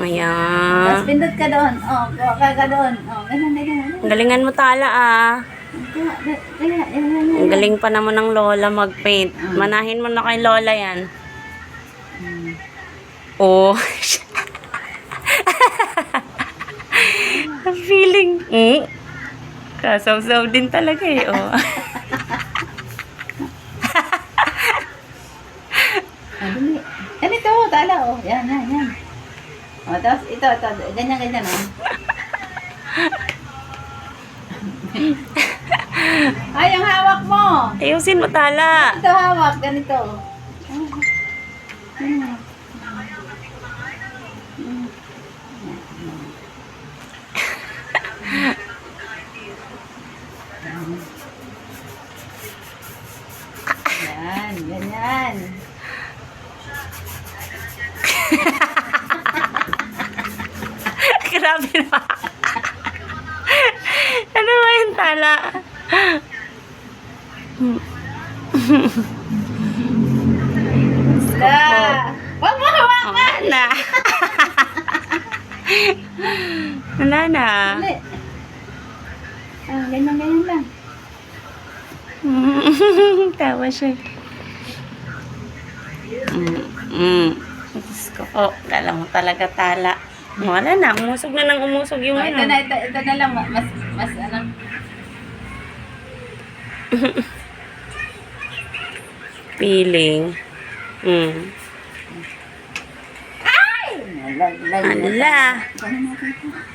Ayan. pindot ka doon. Oh, kuha ka doon. Oh, ganyan. Ang galingan mo tala ah. Ang galing pa naman ng lola mag-paint. Manahin mo na kay lola yan. Oh. Ang feeling. Kasaw-saw din talaga eh. Oh. Ganito, tala oh. Yan. Oh, tapos ito. Ganyan oh. Ay, ang hawak mo. Ayusin mo tala. Ito hawak, ganito. Yan, ganyan. Grabe na. Ano ba yung tala? Wag mo hawakan. Na. Wala na. Dali. Ganyan lang. Tawa siya. Diyos ko po. Kala mo talaga tala. Wala na. Umusog na nang umusog yung Oh, ano. ito na lang. Mas ano. Feeling. Ay! Ala.